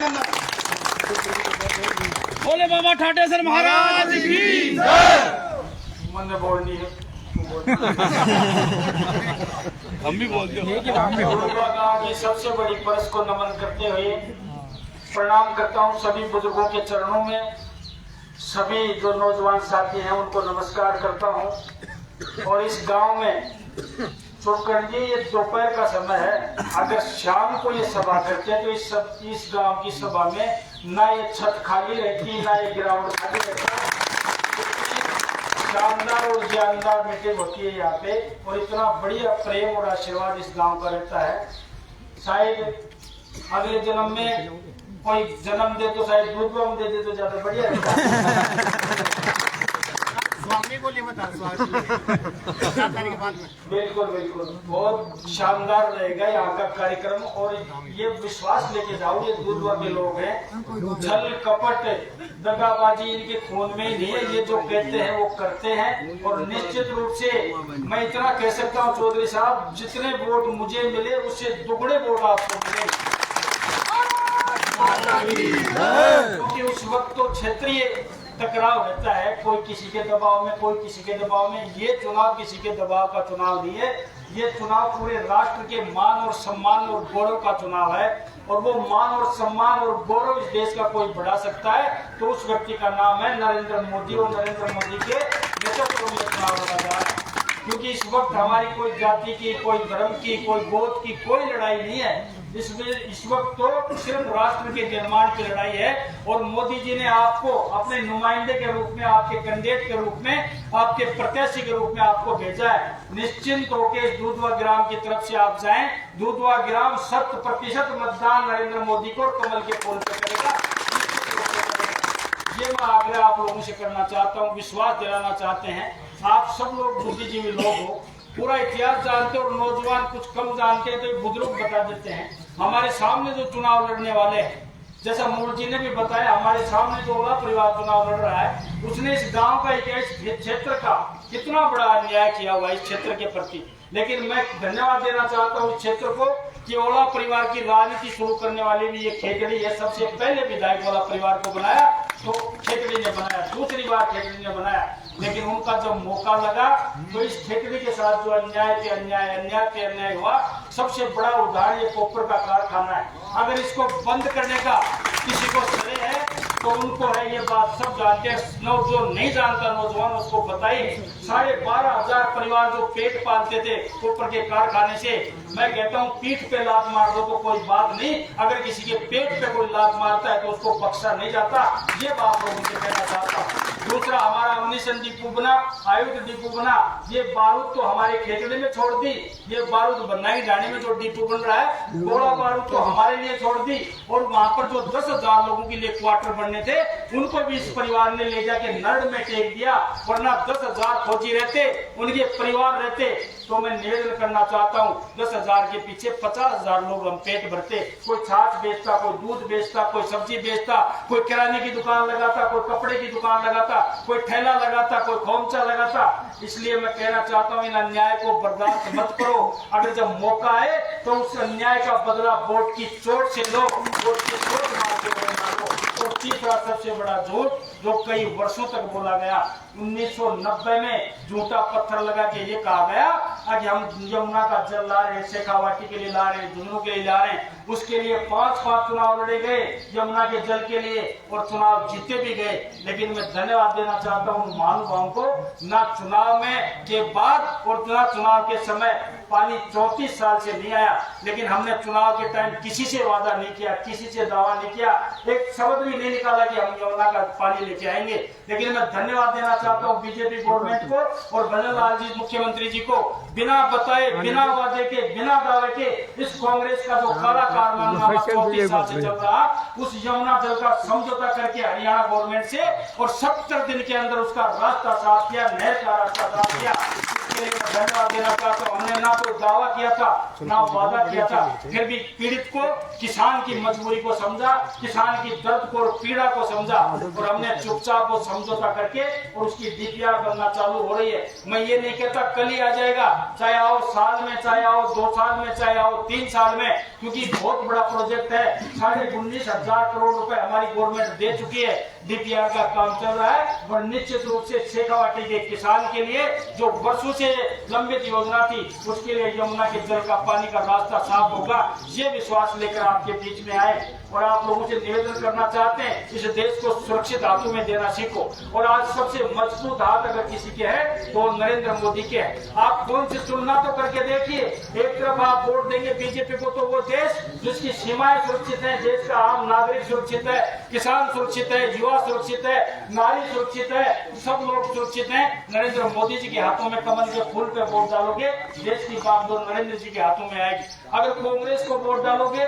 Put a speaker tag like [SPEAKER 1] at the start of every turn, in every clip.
[SPEAKER 1] बोले बाबा ठाटेसर महाराज की
[SPEAKER 2] मन बोलनी है
[SPEAKER 1] हम भी बोलते हो।
[SPEAKER 2] गाँव की सबसे बड़ी परस को नमन करते हुए प्रणाम करता हूँ सभी बुजुर्गों के चरणों में। सभी जो नौजवान साथी हैं उनको नमस्कार करता हूँ। और इस गांव में चुटकंडी ये दोपहर का समय है, अगर शाम को ये सभा करते हैं तो इस गांव की सभा में ना ये छत खाली रहती ना ये ग्राउंड खाली रहता। शानदार और जानदार मीटिंग होती है यहाँ पे और इतना बढ़िया प्रेम और आशीर्वाद इस गांव का रहता है। शायद अगले जन्म में कोई जन्म दे तो शायद दूध बम दे दे तो ज्यादा बढ़िया रहता है। बिल्कुल बिल्कुल बहुत शानदार रहेगा यहाँ का कार्यक्रम। और ये विश्वास लेके जाओ, ये दूधवा के लोग हैं, छल कपट दगाबाजी इनके खून में ही नहीं है। ये जो कहते हैं वो करते हैं। और निश्चित रूप से मैं इतना कह सकता हूँ चौधरी साहब, जितने वोट मुझे मिले उससे दुगने वोट आपको मिले, क्योंकि उस वक्त तो क्षेत्रीय टकराव रहता है, कोई किसी के दबाव में कोई किसी के दबाव में। ये चुनाव किसी के दबाव का चुनाव नहीं है, ये चुनाव पूरे राष्ट्र के मान और सम्मान और गौरव का चुनाव है। और वो मान और सम्मान और गौरव इस देश का कोई बढ़ा सकता है तो उस व्यक्ति का नाम है नरेंद्र मोदी। और नरेंद्र मोदी के नेतृत्व में चुनाव लड़ा जा रहा है। क्योंकि इस वक्त हमारी कोई जाति की, कोई धर्म की, कोई गोद की कोई लड़ाई नहीं है। इस वक्त तो सिर्फ राष्ट्र के निर्माण की लड़ाई है। और मोदी जी ने आपको अपने नुमाइंदे के रूप में, आपके कैंडिडेट के रूप में, आपके प्रत्याशी के रूप में आपको भेजा है। निश्चिंत होकर इस दूधवा ग्राम की तरफ से आप जाएं। दूधवा ग्राम 100% मतदान नरेंद्र मोदी को कमल के फूल पे करेगा। ये मैं आग्रह आप लोगों से करना चाहता हूँ, विश्वास दिलाना चाहते हैं। आप सब लोग बुद्धिजीवी लोग हो, पूरा इतिहास जानते हो। और नौजवान कुछ कम जानते हैं तो बुजुर्ग बता देते हैं। हमारे सामने जो चुनाव लड़ने वाले हैं, जैसा मूल जी ने भी बताया, हमारे सामने जो ओला परिवार चुनाव लड़ रहा है, उसने इस गांव का, इस क्षेत्र का कितना बड़ा अन्याय किया हुआ इस क्षेत्र के प्रति। लेकिन मैं धन्यवाद देना चाहता हूँ इस क्षेत्र को कि ओला परिवार की राजनीति शुरू करने वाले भी ये खेकड़ी है। सबसे पहले विधायक ओला परिवार को बनाया तो खेकड़ी ने बनाया, दूसरी बार खेकड़ी ने बनाया। लेकिन उनका जब मौका लगा तो इस खेकड़ी के साथ जो अन्याय पे अन्याय हुआ, सबसे बड़ा उदाहरण ये कोपर का कारखाना है। अगर इसको बंद करने का किसी को श्रेय है तो उनको है, ये बात सब जानते हैं। जो नहीं जानता नौजवान उसको बताइए। 12,500 परिवार जो पेट पालते थे कोपर के कारखाने से, मैं कहता हूँ पीठ पे लात मार दो तो कोई बात नहीं, अगर किसी के पेट पे कोई लात मारता है तो उसको बख्शा नहीं जाता। ये बात लोगों से कहना चाहता हूँ। दूसरा, हमारा अम्निशन डिपो बना, आयुध डिपो बना, ये बारूद तो हमारे खेतड़े में छोड़ दी। ये बारूद बन्नाई ढाणी में जो डिपो बन रहा है, गोला बारूद तो हमारे लिए छोड़ दी। और वहां पर जो 10,000 लोगों के लिए क्वार्टर बनने थे, उनको भी इस परिवार ने ले जाके नर्ड में टेक दिया। वरना 10,000 फौजी रहते, उनके परिवार रहते तो मैं निवेदन करना चाहता हूँ, 10,000 के पीछे 50,000 लोग हम पेट भरते। कोई छाछ बेचता, कोई दूध बेचता, कोई सब्जी बेचता, कोई किराने की दुकान लगाता, कोई कपड़े की दुकान लगाता, कोई ठेला लगाता, कोई खोमचा लगाता। इसलिए मैं कहना चाहता हूँ, इन अन्याय को बर्दाश्त मत करो। अगर जब मौका आए तो उस अन्याय का बदला वोट की चोट से लो, वोट की चोट मार के मारो। और तीसरा सबसे बड़ा झूठ जो कई वर्षों तक बोला गया, 1990 में झूठा पत्थर लगा के ये कहा गया कि हम यमुना का जल ला रहे हैं, शेखावाटी के लिए ला रहे हैं, झुंझुनू के लिए ला रहे हैं। उसके लिए 5 चुनाव लड़े गए यमुना के जल के लिए और चुनाव जीते भी गए। लेकिन मैं धन्यवाद देना चाहता हूँ महानुभावों को, ना चुनाव में के बाद और ना चुनाव के समय पानी 34 साल से नहीं आया। लेकिन हमने चुनाव के टाइम किसी से वादा नहीं किया, किसी से दावा नहीं किया, एक शब्द भी नहीं निकाला कि हम यमुना का पानी लेके आएंगे। लेकिन मैं धन्यवाद देना चाहता हूँ बीजेपी गवर्नमेंट को और बनवारीलाल जी मुख्यमंत्री जी को, बिना बताए, बिना वादे के, बिना दावे के इस कांग्रेस का जो काला कारनामा 34 साल से चल रहा, उस यमुना जल का समझौता करके हरियाणा गवर्नमेंट से और 70 दिन के अंदर उसका रास्ता साफ किया, नहर का रास्ता साफ किया। के लिए धन्यवाद देना चाहता हूँ। हमने ना तो दावा किया था ना वादा किया था, फिर भी पीड़ित को, किसान की मजबूरी को समझा, किसान की दर्द को और पीड़ा को समझा और हमने चुपचाप वो समझौता करके और उसकी डीपीआर बनना चालू हो रही है। मैं ये नहीं कहता कल ही आ जाएगा, चाहे आओ साल में, चाहे आओ 2 साल में, चाहे आओ 3 साल में, क्योंकि बहुत बड़ा प्रोजेक्ट है। 19,500 करोड़ रुपए हमारी गवर्नमेंट दे चुकी है। डीपीआर का काम चल रहा है और निश्चित रूप से शेखावाटी के किसान के लिए जो वर्षों से लंबित योजना थी, उसके लिए यमुना के जल का, पानी का रास्ता साफ होगा, ये विश्वास लेकर आपके बीच में आए और आप लोगों से निवेदन करना चाहते हैं, इस देश को सुरक्षित हाथों में देना सीखो। और आज सबसे मजबूत हाथ अगर किसी के है तो नरेंद्र मोदी के है। आप कौन सी तुलना तो करके देखिए, एक तरफ आप वोट देंगे बीजेपी को तो वो देश जिसकी सीमाएं सुरक्षित है, देश का आम नागरिक सुरक्षित है, किसान सुरक्षित है, युवा सुरक्षित है, नारी सुरक्षित है, सब लोग सुरक्षित हैं। नरेंद्र मोदी जी के हाथों में कमल के फूल पे वोट डालोगे, देश की बागडोर नरेंद्र जी के हाथों में आएगी। अगर कांग्रेस को वोट डालोगे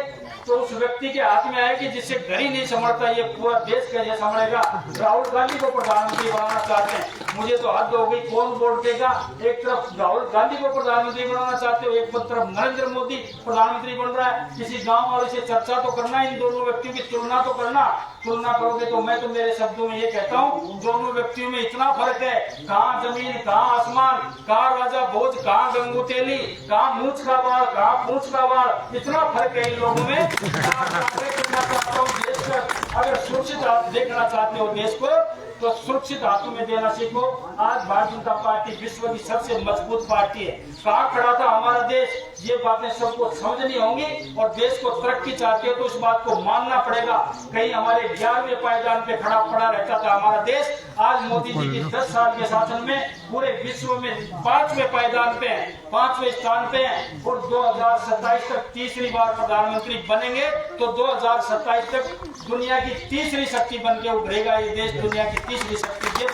[SPEAKER 2] तो उस व्यक्ति के हाथ में आएगी जिससे घर ही नहीं संभलता, ये पूरा देश कैसे संभलेगा। राहुल गांधी को प्रधानमंत्री बनाना चाहते हैं, मुझे तो हद हो गई, कौन वोट देगा। एक तरफ राहुल गांधी को प्रधानमंत्री बनाना चाहते हो, एक तरफ नरेंद्र मोदी प्रधानमंत्री बन रहा है। किसी गांव वाले से चर्चा तो करना, इन दोनों व्यक्तियों की तुलना तो करना। तुलना करोगे तो मैं तो मेरे शब्दों में ये कहता हूँ, दोनों व्यक्तियों में इतना फर्क है, कहाँ जमीन कहाँ आसमान, कहाँ राजा भोज कहाँ गंगू तेली, कहाँ मूछ का बाल कहाँ पूछ का बाल, इतना फर्क है इन लोगों में। करना चाहता हूँ देश का, अगर सुरक्षित देखना चाहते हो देश को तो सुरक्षित हाथों में देना सीखो। आज भारतीय जनता पार्टी विश्व की सबसे मजबूत पार्टी है। कहाँ खड़ा था हमारा देश, ये बातें सबको समझनी होंगी और देश को तरक्की चाहते हो तो इस बात को मानना पड़ेगा। कहीं हमारे 11वें पायदान पे खड़ा पड़ा रहता था हमारा देश, आज मोदी जी की 10 साल के शासन में पूरे विश्व में 5वें पायदान पे है, 5वें स्थान पे है और 2027 तक तीसरी बार प्रधानमंत्री बनेंगे तो 2027 तक दुनिया की तीसरी शक्ति बन के उभरेगा ये देश, दुनिया की तीसरी शक्ति। ये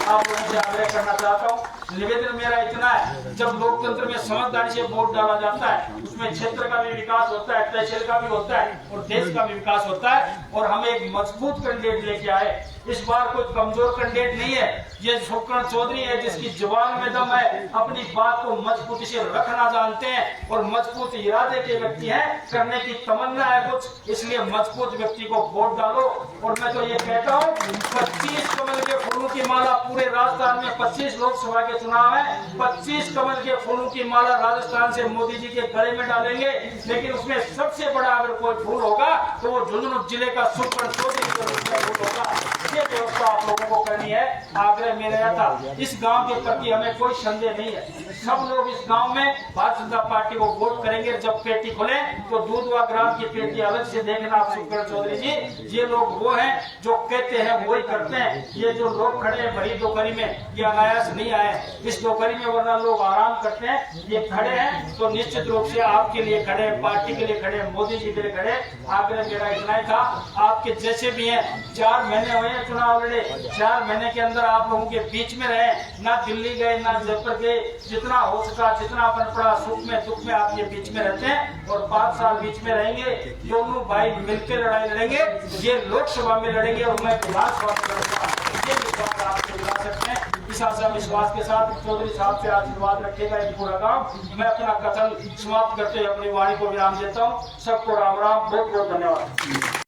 [SPEAKER 2] आप लोगों से आग्रह करना चाहता हूँ। निवेदन मेरा इतना है, जब लोकतंत्र में समझदारी से वोट डाला जाता है उसमें क्षेत्र का भी विकास होता है, तहसील का भी होता है और देश का भी विकास होता है। और हम एक मजबूत कैंडिडेट लेके आए, इस बार कोई कमजोर कैंडिडेट नहीं है। ये सुखकर्ण चौधरी है जिसकी जुबान में दम है, अपनी बात को मजबूती से रखना जानते हैं और मजबूत इरादे के व्यक्ति हैं, करने की तमन्ना है कुछ, इसलिए मजबूत व्यक्ति को वोट डालो। और मैं तो ये कहता हूँ 25 कमल के फूलों की माला पूरे राजस्थान में, 25 लोकसभा के चुनाव है, 25 कमल के फूलों की माला राजस्थान से मोदी जी के गले में डालेंगे। लेकिन उसमें सबसे बड़ा अगर कोई फूल होगा तो वो झुंझुनू जिले का सुखकर्ण चौधरी का फूल होगा। ये व्यवस्था आप लोगों को करनी है। आग्रह मेरा था, इस गांव के प्रति हमें कोई संदेह नहीं है, सब लोग इस गांव में भारतीय जनता पार्टी को वोट करेंगे। जब पेटी खुले तो दूधवा ग्राम की पेटी अलग से देखना आप सुखकर्ण चौधरी जी, ये लोग वो हैं जो कहते हैं वही करते हैं। ये जो लोग खड़े हैं भरी दोपहरी में, ये अनायास नहीं आए इस दोपहरी में, वरना लोग आराम करते हैं। ये खड़े हैं तो निश्चित रूप से आपके लिए खड़े हैं, पार्टी के लिए खड़े हैं, मोदी जी के लिए खड़े। आग्रह मेरा इतना ही था, आपके जैसे भी हैं, 4 महीने हुए चुनाव लड़े, 4 महीने के अंदर आप लोगों के बीच में रहे, ना दिल्ली गए ना जयपुर गए, जितना हो सका जितना अपन पड़ा सुख में दुख में आपके बीच में रहते हैं और 5 साल बीच में रहेंगे। दोनों भाई मिलकर लड़ाई लड़ेंगे, ये लोकसभा में लड़ेंगे और मैं विधानसभा में लड़ूंगा। ये विश्वास आपको दिला सकते हैं। इस आशा विश्वास के साथ चौधरी साहब से आशीर्वाद रखेगा ये पूरा गाँव। मैं अपना कथन समाप्त करते हुए अपनी वाणी को विराम देता हूँ। सबको राम राम, बहुत बहुत धन्यवाद।